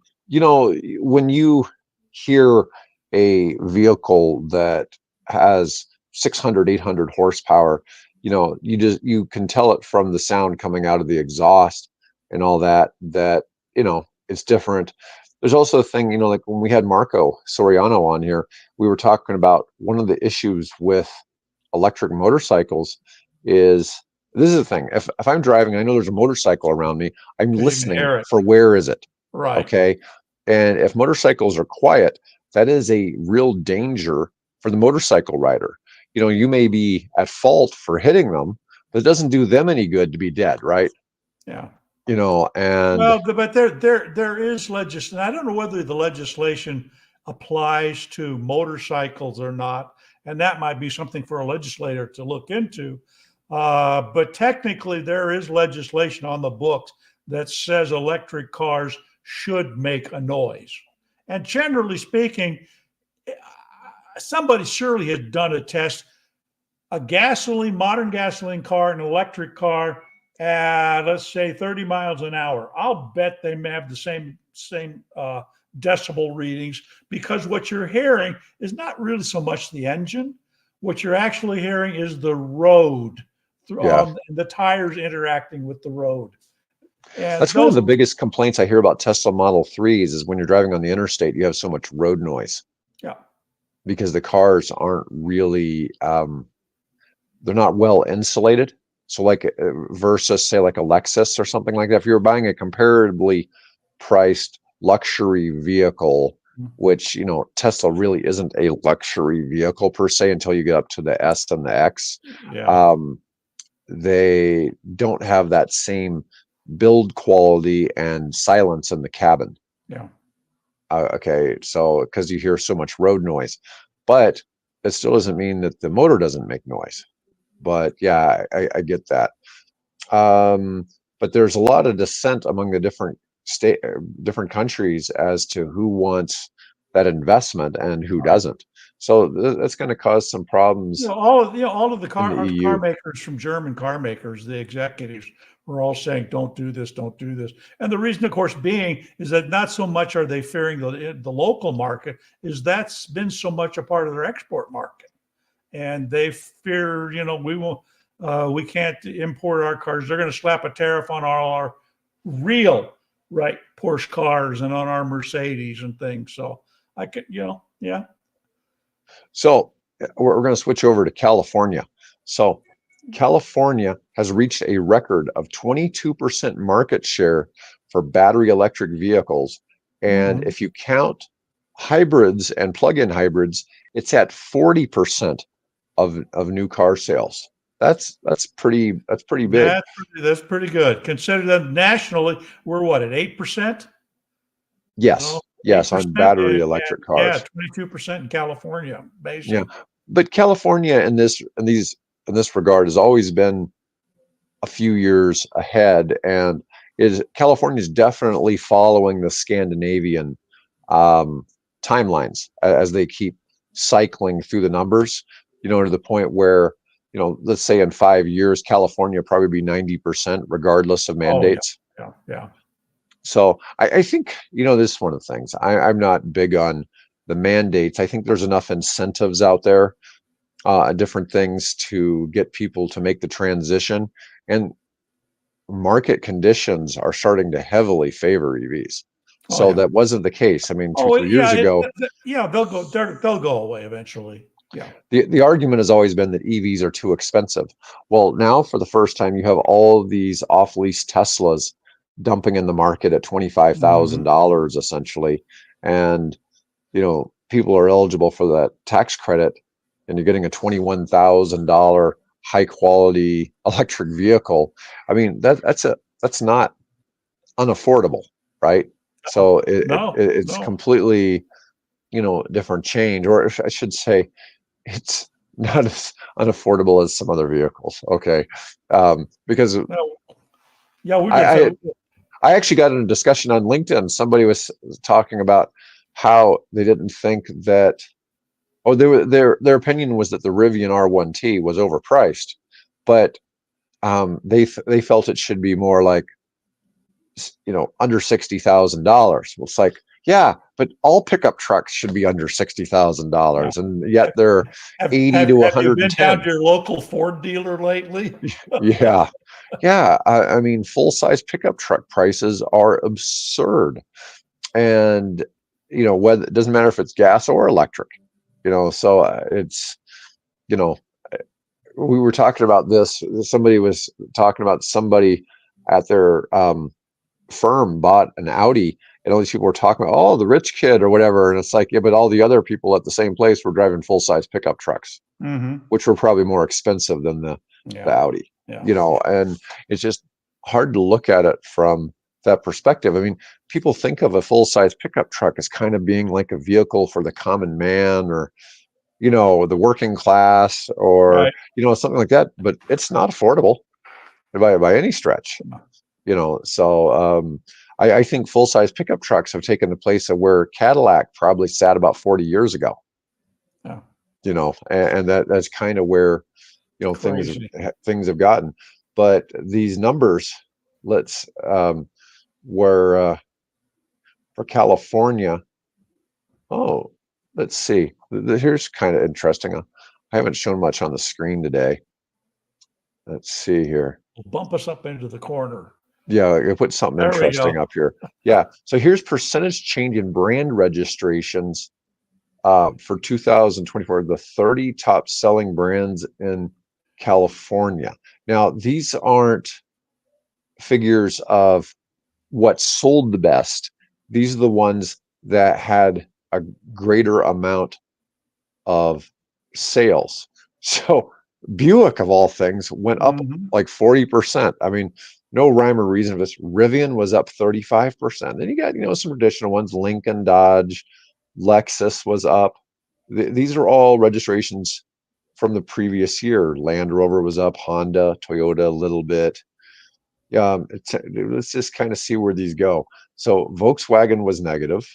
[SPEAKER 1] when you hear a vehicle that has 600, 800 horsepower, you can tell it from the sound coming out of the exhaust and all that, it's different. There's also a thing, like when we had Marco Soriano on here, we were talking about one of the issues with electric motorcycles is this is the thing. If I'm driving, I know there's a motorcycle around me. I'm listening for where is it?
[SPEAKER 2] Right.
[SPEAKER 1] Okay. And if motorcycles are quiet, that is a real danger for the motorcycle rider. You may be at fault for hitting them, but it doesn't do them any good to be dead, right?
[SPEAKER 2] Yeah.
[SPEAKER 1] And
[SPEAKER 2] but there is legislation. I don't know whether the legislation applies to motorcycles or not, and that might be something for a legislator to look into. But technically, there is legislation on the books that says electric cars should make a noise. And generally speaking, somebody surely had done a test. A modern gasoline car, an electric car at, let's say, 30 miles an hour. I'll bet they may have the same decibel readings, because what you're hearing is not really so much the engine. What you're actually hearing is the road
[SPEAKER 1] Yeah.
[SPEAKER 2] the tires interacting with the road. And
[SPEAKER 1] That's one of the biggest complaints I hear about Tesla Model 3s is when you're driving on the interstate, you have so much road noise.
[SPEAKER 2] Yeah.
[SPEAKER 1] Because the cars aren't really, they're not well insulated. So like versus say like a Lexus or something like that, if you're buying a comparably priced luxury vehicle, which, you know, Tesla really isn't a luxury vehicle per se until you get up to the S and the X.
[SPEAKER 2] Yeah.
[SPEAKER 1] They don't have that same build quality and silence in the cabin.
[SPEAKER 2] Yeah.
[SPEAKER 1] Okay, so because you hear so much road noise, but it still doesn't mean that the motor doesn't make noise. But yeah, I get that. But there's a lot of dissent among the different countries as to who wants that investment and who doesn't. So that's going to cause some problems.
[SPEAKER 2] All of the
[SPEAKER 1] in the
[SPEAKER 2] car
[SPEAKER 1] EU.
[SPEAKER 2] makers, from German car makers, the executives were all saying, "Don't do this, don't do this." And the reason, of course, being is that not so much are they fearing the local market, is that's been so much a part of their export market, and they fear, we can't import our cars. They're going to slap a tariff on all our real Porsche cars and on our Mercedes and things. So I could, yeah.
[SPEAKER 1] So we're going to switch over to California. So California has reached a record of 22% market share for battery electric vehicles. And if you count hybrids and plug-in hybrids, it's at 40% of new car sales. That's pretty big.
[SPEAKER 2] That's pretty good. Consider them nationally, we're what, at 8%?
[SPEAKER 1] Yes. Yes, on battery electric cars.
[SPEAKER 2] 22% in California. Amazing.
[SPEAKER 1] Yeah. But California in this regard has always been a few years ahead, and California is definitely following the Scandinavian timelines as they keep cycling through the numbers, to the point where, let's say in 5 years, California will probably be 90% regardless of mandates.
[SPEAKER 2] Yeah.
[SPEAKER 1] So I think, this is one of the things. I'm not big on the mandates. I think there's enough incentives out there, different things to get people to make the transition. And market conditions are starting to heavily favor EVs. So that wasn't the case. I mean, 2-3 years ago.
[SPEAKER 2] They'll go away eventually. Yeah.
[SPEAKER 1] The argument has always been that EVs are too expensive. Well, now for the first time, you have all of these off-lease Teslas dumping in the market at $25,000 essentially, and people are eligible for that tax credit, and you're getting a $21,000 high quality electric vehicle. I mean, that's not unaffordable, right? So it's completely different change, or I should say, it's not as unaffordable as some other vehicles. Okay, because I actually got in a discussion on LinkedIn. Somebody was talking about how they didn't think that, their opinion was that the Rivian R1T was overpriced, but they felt it should be more like, under $60,000. Well, it's like, yeah, but all pickup trucks should be under $60,000, and yet they're 80 to 110. Have you been
[SPEAKER 2] down to your local Ford dealer lately?
[SPEAKER 1] Yeah. I mean, full-size pickup truck prices are absurd, and whether it doesn't matter if it's gas or electric. So it's we were talking about this. Somebody was talking about somebody at their firm bought an Audi, and all these people were talking about, oh, the rich kid or whatever, and it's like, yeah, but all the other people at the same place were driving full-size pickup trucks, which were probably more expensive than the Audi. And it's just hard to look at it from that perspective. I mean, people think of a full-size pickup truck as kind of being like a vehicle for the common man, or the working class, or something like that, but it's not affordable by any stretch. So I think full-size pickup trucks have taken the place of where Cadillac probably sat about 40 years ago. And that's kind of where things have gotten. But these numbers, where for California, let's see. Here's kind of interesting. I haven't shown much on the screen today. Let's see here.
[SPEAKER 2] Bump us up into the corner.
[SPEAKER 1] Yeah, I put something interesting up here. Yeah. So here's percentage change in brand registrations for 2024, the 30 top selling brands in California. Now, these aren't figures of what sold the best. These are the ones that had a greater amount of sales. So Buick, of all things, went up like 40%. I mean, no rhyme or reason for this. Rivian was up 35%. Then you got, some additional ones. Lincoln, Dodge, Lexus was up. These are all registrations from the previous year. Land Rover was up, Honda, Toyota a little bit. Let's just kind of see where these go. So Volkswagen was negative.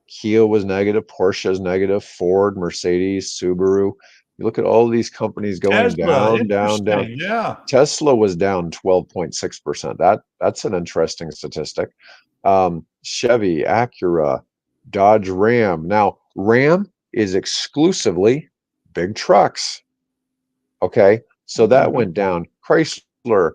[SPEAKER 1] Kia was negative, Porsche is negative, Ford, Mercedes, Subaru. You look at all these companies going down.
[SPEAKER 2] Yeah.
[SPEAKER 1] Tesla was down 12.6%. That's an interesting statistic. Chevy, Acura, Dodge, Ram. Now, Ram is exclusively big trucks. Okay, so that went down. Chrysler,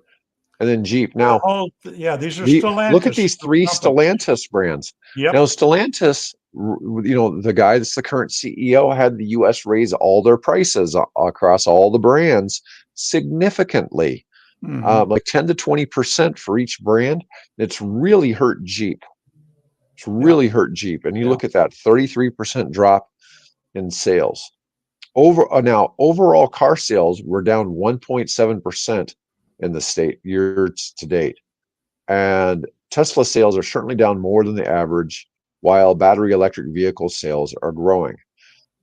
[SPEAKER 1] and then Jeep. Now,
[SPEAKER 2] these are Stellantis.
[SPEAKER 1] Look at these three Stellantis brands.
[SPEAKER 2] Yep.
[SPEAKER 1] Now, Stellantis, the guy that's the current CEO had the U.S. raise all their prices across all the brands significantly, like 10 to 20% for each brand. It's really hurt Jeep. It's really hurt Jeep. And you look at that 33% drop in sales. Now, overall car sales were down 1.7% in the state year to date. And Tesla sales are certainly down more than the average, while battery electric vehicle sales are growing.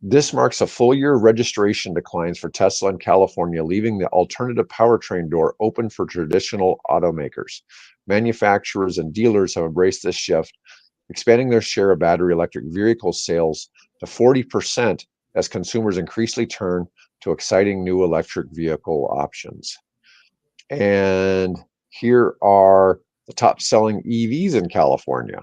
[SPEAKER 1] This marks a full year of registration declines for Tesla in California, leaving the alternative powertrain door open for traditional automakers. Manufacturers and dealers have embraced this shift, expanding their share of battery electric vehicle sales to 40% as consumers increasingly turn to exciting new electric vehicle options. And here are the top selling EVs in California.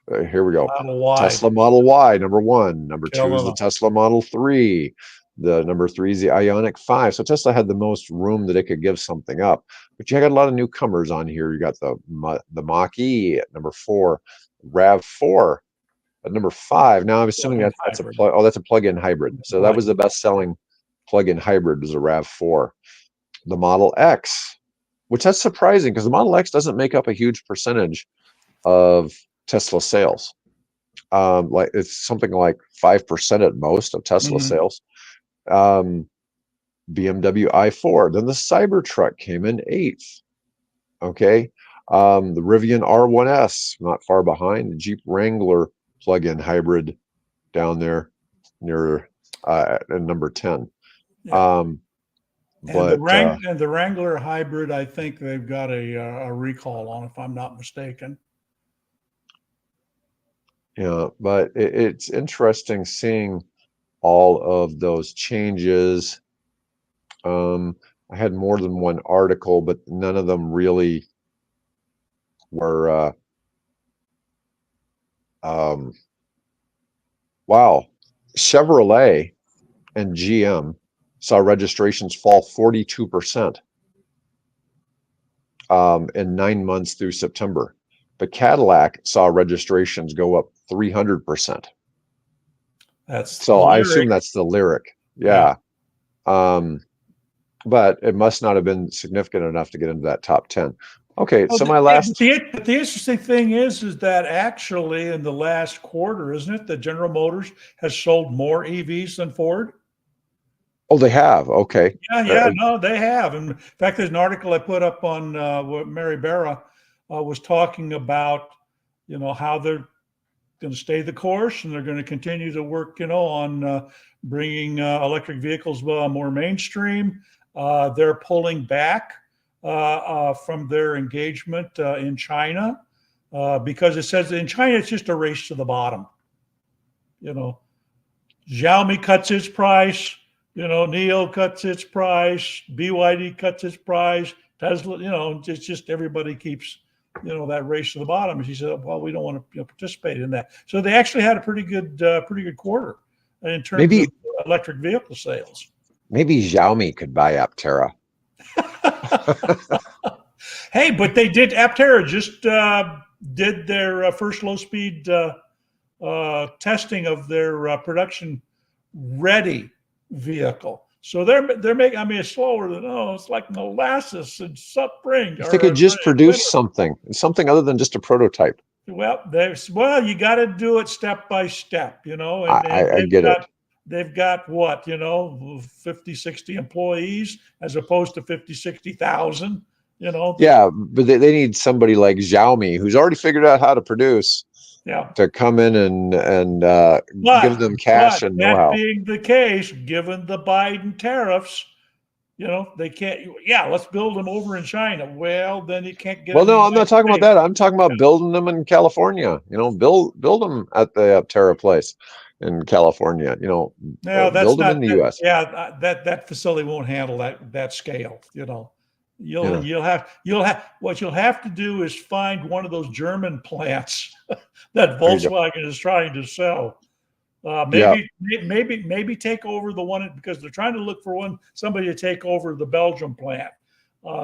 [SPEAKER 1] Here we go. Tesla Model Y, number 1. Number 2 is the Tesla Model 3. The number 3 is the Ioniq 5. So Tesla had the most room that it could give something up. But you got a lot of newcomers on here. You got the Mach-E at number 4, RAV4 at number 5. Now I'm assuming that's a plug-in hybrid. So that was the best-selling plug-in hybrid, was a RAV4. The Model X, which that's surprising because the Model X doesn't make up a huge percentage of Tesla sales. Like it's something like 5% at most of Tesla sales. BMW i4. Then the Cybertruck came in 8th. Okay. The Rivian R1S, not far behind. The Jeep Wrangler plug-in hybrid down there near at number 10.
[SPEAKER 2] Yeah. And the Wrangler hybrid, I think they've got a recall on, if I'm not mistaken.
[SPEAKER 1] Yeah, but it's interesting seeing all of those changes. I had more than one article, but none of them really were. Wow, Chevrolet and GM saw registrations fall 42% in 9 months through September. But Cadillac saw registrations go up 300%. So I assume that's the Lyriq. Yeah. But it must not have been significant enough to get into that top 10. Okay, so my last.
[SPEAKER 2] But the interesting thing is that actually in the last quarter, isn't it, that General Motors has sold more EVs than Ford?
[SPEAKER 1] Oh, they have. Okay.
[SPEAKER 2] No, they have. And in fact, there's an article I put up on what Mary Barra was talking about, how they're going to stay the course and they're going to continue to work, on bringing electric vehicles more mainstream. They're pulling back from their engagement in China because it says that in China, it's just a race to the bottom. Xiaomi cuts its price. NIO cuts its price, BYD cuts its price, Tesla, it's just everybody keeps, that race to the bottom. And she said, well, we don't want to participate in that. So they actually had a pretty good quarter in terms of electric vehicle sales.
[SPEAKER 1] Maybe Xiaomi could buy Aptera.
[SPEAKER 2] Hey, but they did. Aptera just did their first low speed testing of their production ready vehicle. So they're making. I mean, it's slower than it's like molasses and spring
[SPEAKER 1] If they
[SPEAKER 2] or
[SPEAKER 1] could just
[SPEAKER 2] winter.
[SPEAKER 1] produce something other than just a prototype.
[SPEAKER 2] Well, you got to do it step by step, and
[SPEAKER 1] I get it.
[SPEAKER 2] they've got what, 50, 60 employees as opposed to 50, 60,000,
[SPEAKER 1] Yeah, but they need somebody like Xiaomi who's already figured out how to produce
[SPEAKER 2] yeah.
[SPEAKER 1] to come in and give them cash and
[SPEAKER 2] That
[SPEAKER 1] know-how.
[SPEAKER 2] being the case, given the Biden tariffs, they can't. Yeah, let's build them over in China. Well, then you can't get
[SPEAKER 1] Well,
[SPEAKER 2] them in
[SPEAKER 1] no,
[SPEAKER 2] the
[SPEAKER 1] I'm not
[SPEAKER 2] United
[SPEAKER 1] talking about
[SPEAKER 2] States.
[SPEAKER 1] that. I'm talking about building them in California. Build them at the Aptera place in California.
[SPEAKER 2] No, that's
[SPEAKER 1] Build them
[SPEAKER 2] not
[SPEAKER 1] in the
[SPEAKER 2] that.
[SPEAKER 1] U.S.
[SPEAKER 2] Yeah, that facility won't handle that scale.
[SPEAKER 1] Yeah,
[SPEAKER 2] What you'll have to do is find one of those German plants that
[SPEAKER 1] there you go.
[SPEAKER 2] Volkswagen is trying to sell.
[SPEAKER 1] Yeah,
[SPEAKER 2] Maybe take over the one because they're trying to look for somebody to take over the Belgium plant.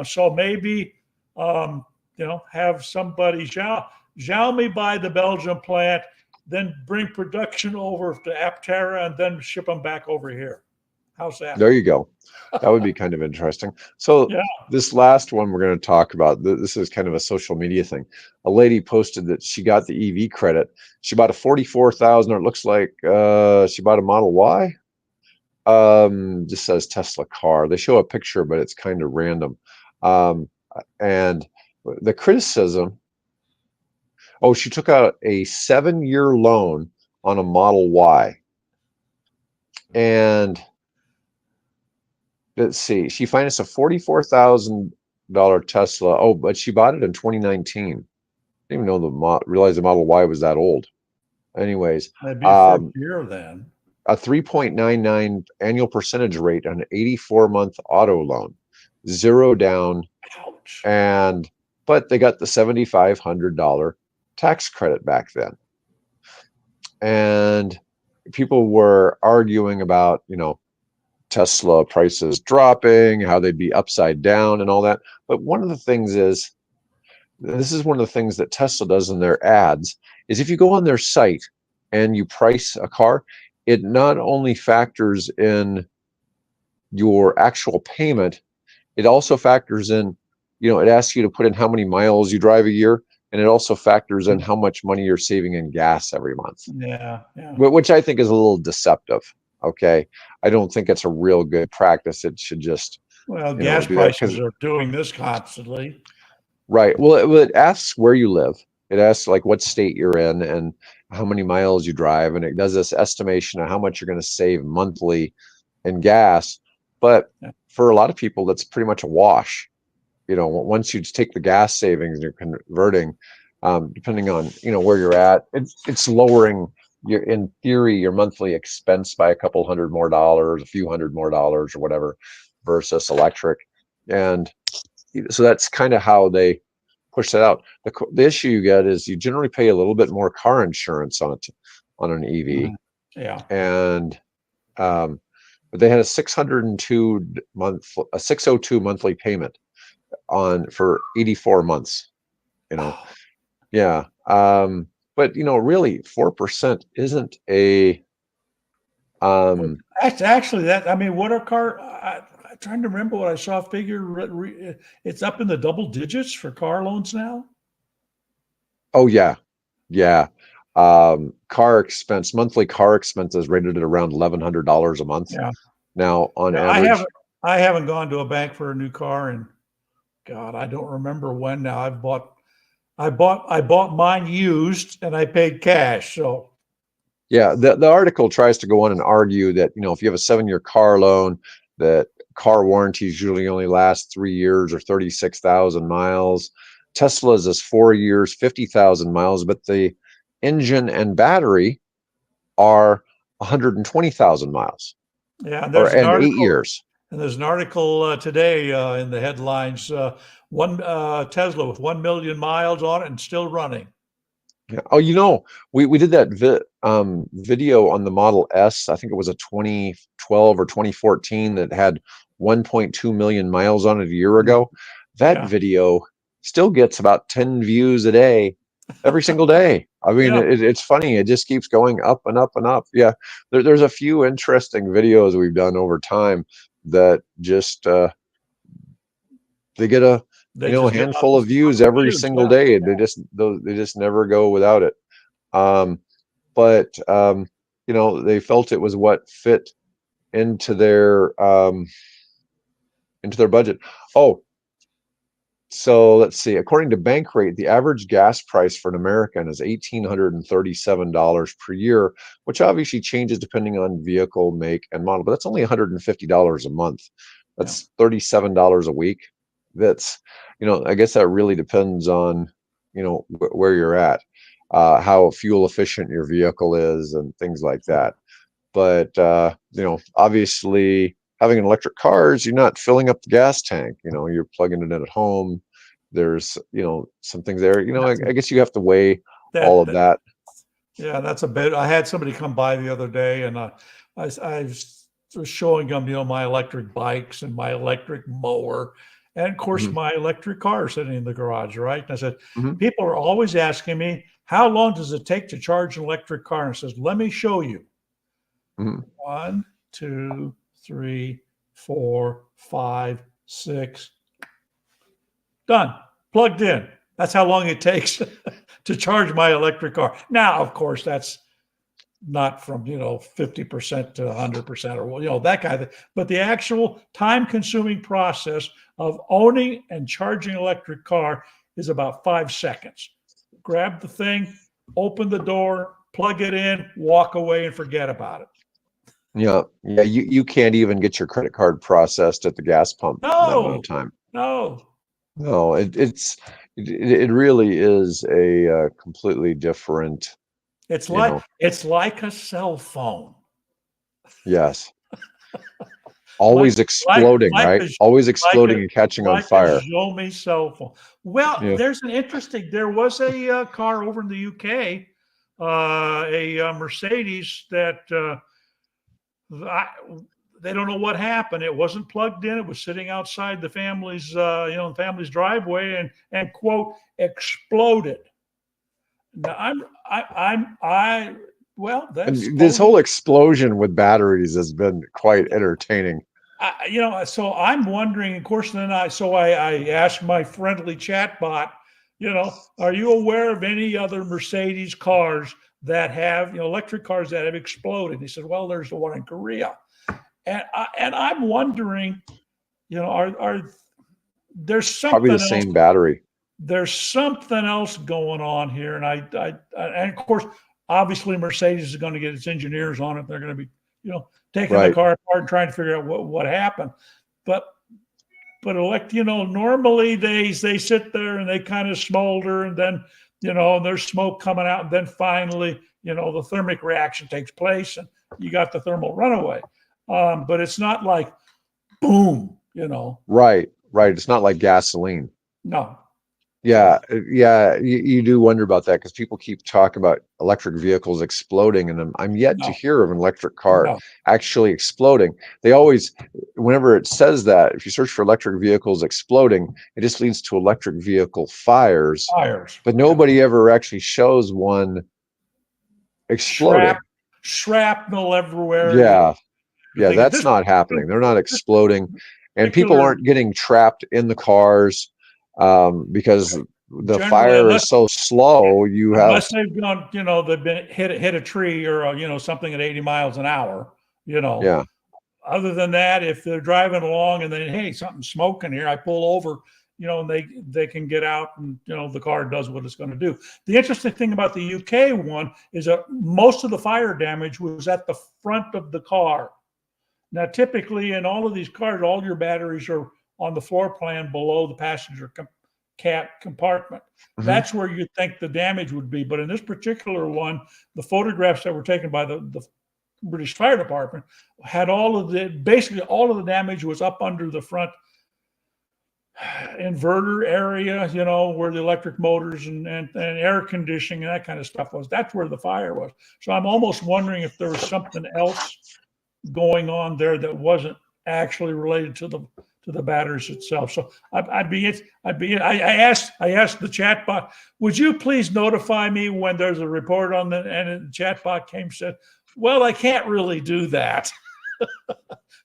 [SPEAKER 2] So maybe have somebody Xiaomi buy the Belgium plant, then bring production over to Aptera, and then ship them back over here. How's that?
[SPEAKER 1] there you go. That would be kind of interesting. So
[SPEAKER 2] Yeah.
[SPEAKER 1] this last one we're going to talk about, this is kind of a social media thing. A lady posted that she got the EV credit. She bought a 44,000, or it looks like she bought a Model Y. Just says Tesla car. They show a picture, but it's kind of random. And the criticism, she took out a 7-year loan on a Model Y. And let's see, she financed a $44,000 Tesla. Oh, but she bought it in 2019. I didn't even know realize the Model Y was that old. Anyways,
[SPEAKER 2] Maybe a first year then.
[SPEAKER 1] A 3.99 annual percentage rate on an 84-month auto loan, 0 down.
[SPEAKER 2] Ouch.
[SPEAKER 1] But they got the $7,500 tax credit back then. And people were arguing about, Tesla prices dropping, how they'd be upside down and all that. But one of the things is, this is one of the things that Tesla does in their ads, is if you go on their site and you price a car, it not only factors in your actual payment, it also factors in, it asks you to put in how many miles you drive a year, and it also factors in how much money you're saving in gas every month.
[SPEAKER 2] Yeah.
[SPEAKER 1] Which I think is a little deceptive. Okay. I don't think it's a real good practice. It should just,
[SPEAKER 2] gas
[SPEAKER 1] do that
[SPEAKER 2] prices are doing this constantly.
[SPEAKER 1] Right. Well, it asks where you live. It asks like what state you're in and how many miles you drive, and it does this estimation of how much you're going to save monthly in gas. But for a lot of people, that's pretty much a wash. Once you take the gas savings and you're converting, depending on where you're at, it's lowering in theory your monthly expense by a couple hundred more dollars, a few hundred more dollars, or whatever, versus electric. And so that's kind of how they push that out. The issue you get is you generally pay a little bit more car insurance on an EV.
[SPEAKER 2] Yeah.
[SPEAKER 1] And but they had a 602 monthly payment for 84 months. Yeah. But really 4% isn't a
[SPEAKER 2] actually that. I mean, what are car? I'm trying to remember what I saw. Figure it's up in the double digits for car loans now.
[SPEAKER 1] Oh yeah. Monthly car expense is rated at around $1,100 a month.
[SPEAKER 2] Yeah.
[SPEAKER 1] Now on average,
[SPEAKER 2] I haven't gone to a bank for a new car, and God, I don't remember when. Now I bought mine used, and I paid cash. So
[SPEAKER 1] yeah, the article tries to go on and argue that if you have a 7-year car loan, that car warranties usually only last 3 years or 36,000 miles. Tesla's is 4 years, 50,000 miles, but the engine and battery are 120,000 miles.
[SPEAKER 2] Yeah, and
[SPEAKER 1] and 8 years.
[SPEAKER 2] And there's an article today in the headlines: one Tesla with 1 million miles on it and still running.
[SPEAKER 1] Yeah. Oh, we did that video on the Model S. I think it was a 2012 or 2014 that had 1.2 million miles on it a year ago. That
[SPEAKER 2] Yeah.
[SPEAKER 1] video still gets about 10 views a day, every single day. I mean,
[SPEAKER 2] Yeah.
[SPEAKER 1] it's funny. It just keeps going up and up and up. Yeah. There's a few interesting videos we've done over time that just they get a
[SPEAKER 2] They
[SPEAKER 1] a
[SPEAKER 2] just get
[SPEAKER 1] handful
[SPEAKER 2] lots
[SPEAKER 1] of views every
[SPEAKER 2] views.
[SPEAKER 1] single
[SPEAKER 2] Yeah.
[SPEAKER 1] day. They just never go without it. Um, but they felt it was what fit into their budget. Oh, so let's see. According to Bankrate, the average gas price for an American is $1,837 per year, which obviously changes depending on vehicle, make, and model. But that's only $150 a month.
[SPEAKER 2] Yeah.
[SPEAKER 1] That's $37 a week. That's, I guess that really depends on, where you're at, how fuel efficient your vehicle is, and things like that. But obviously, having an electric car is you're not filling up the gas tank. You're plugging it in at home. There's some things there. I guess you have to weigh all of
[SPEAKER 2] That
[SPEAKER 1] that.
[SPEAKER 2] Yeah, that's a bit. I had somebody come by the other day, and I was showing them, my electric bikes and my electric mower, and of course
[SPEAKER 1] Hmm.
[SPEAKER 2] my electric car sitting in the garage, right? And I said,
[SPEAKER 1] Hmm.
[SPEAKER 2] people are always asking me, how long does it take to charge an electric car? And I says, let me show you.
[SPEAKER 1] Hmm.
[SPEAKER 2] 1, 2, 3, 4, 5, 6. Done. Plugged in. That's how long it takes to charge my electric car. Now, of course, that's not from 50% to 100% or that kind of thing, but the actual time-consuming process of owning and charging an electric car is about 5 seconds. Grab the thing, open the door, plug it in, walk away, and forget about it.
[SPEAKER 1] Yeah, yeah. You can't even get your credit card processed at the gas pump in that amount of
[SPEAKER 2] No,
[SPEAKER 1] time.
[SPEAKER 2] no.
[SPEAKER 1] No, it really is a completely different.
[SPEAKER 2] It's
[SPEAKER 1] You
[SPEAKER 2] like
[SPEAKER 1] know,
[SPEAKER 2] it's like a cell phone.
[SPEAKER 1] yes,
[SPEAKER 2] Like
[SPEAKER 1] always
[SPEAKER 2] like
[SPEAKER 1] exploding,
[SPEAKER 2] like
[SPEAKER 1] right?
[SPEAKER 2] a
[SPEAKER 1] Always
[SPEAKER 2] like a
[SPEAKER 1] exploding and catching on
[SPEAKER 2] like a
[SPEAKER 1] fire.
[SPEAKER 2] Xiaomi cell phone. Well,
[SPEAKER 1] Yeah.
[SPEAKER 2] there was a car over in the UK, a Mercedes that I, they don't know what happened. It wasn't plugged in. It was sitting outside the family's driveway, and quote exploded. Now I well, that's
[SPEAKER 1] And this whole explosion with batteries has been quite entertaining.
[SPEAKER 2] so I'm wondering, of course, then I asked my friendly chat bot, are you aware of any other Mercedes cars that have, electric cars that have exploded? He said, well, there's the one in Korea. And I'm wondering, are there's
[SPEAKER 1] Probably the
[SPEAKER 2] something else,
[SPEAKER 1] same battery.
[SPEAKER 2] going on here. And of course, obviously Mercedes is going to get its engineers on it. They're going to be, taking the
[SPEAKER 1] Right.
[SPEAKER 2] car apart and trying to figure out what happened. But normally they sit there and they kind of smolder, and then and there's smoke coming out, and then finally the thermic reaction takes place, and you got the thermal runaway. But it's not like boom.
[SPEAKER 1] Right. It's not like gasoline.
[SPEAKER 2] No.
[SPEAKER 1] Yeah, yeah. You do wonder about that because people keep talking about electric vehicles exploding, and I'm yet to
[SPEAKER 2] No.
[SPEAKER 1] hear of an electric car
[SPEAKER 2] No.
[SPEAKER 1] actually exploding. They always, whenever it says that, if you search for electric vehicles exploding, it just leads to electric vehicle fires,
[SPEAKER 2] Fires.
[SPEAKER 1] but
[SPEAKER 2] Yeah.
[SPEAKER 1] nobody ever actually shows one exploding.
[SPEAKER 2] Shrapnel everywhere.
[SPEAKER 1] Yeah,
[SPEAKER 2] The
[SPEAKER 1] yeah,
[SPEAKER 2] thing is,
[SPEAKER 1] that's not happening. They're not
[SPEAKER 2] this
[SPEAKER 1] exploding, and people
[SPEAKER 2] particular
[SPEAKER 1] aren't getting trapped in the cars because the
[SPEAKER 2] generally,
[SPEAKER 1] fire is so slow. You have
[SPEAKER 2] unless they've gone, they've been hit a tree or something at 80 miles an hour.
[SPEAKER 1] yeah.
[SPEAKER 2] Other than that, if they're driving along and then, hey, something's smoking here, I pull over, and they can get out, and the car does what it's going to do. The interesting thing about the UK one is that most of the fire damage was at the front of the car. Now, typically in all of these cars, all your batteries are on the floor plan below the passenger compartment.
[SPEAKER 1] Mhm.
[SPEAKER 2] That's where you think the damage would be. But in this particular one, the photographs that were taken by the British Fire Department had basically all of the damage was up under the front inverter area, you know, where the electric motors and air conditioning and that kind of stuff was. That's where the fire was. So I'm almost wondering if there was something else going on there that wasn't actually related to the batteries itself. So I asked the chat bot, would you please notify me when there's a report on that? And the chat bot came and said, well, I can't really do that.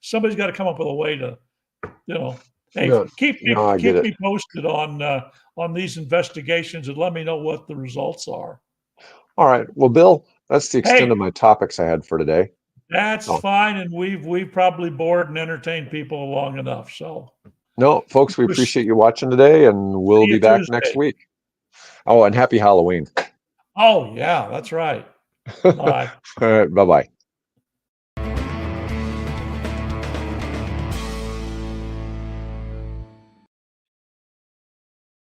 [SPEAKER 2] Somebody's got to come up with a way to, you know, hey, keep me posted on these investigations and let me know what the results are.
[SPEAKER 1] All right. Well, Bill, that's the extent of my topics I had for today.
[SPEAKER 2] That's fine, and we've probably bored and entertained people long enough. So,
[SPEAKER 1] no, folks, we appreciate you watching today, and we'll be back next week. Oh, and happy Halloween.
[SPEAKER 2] Oh yeah, that's right. Bye.
[SPEAKER 1] All right. Bye-bye.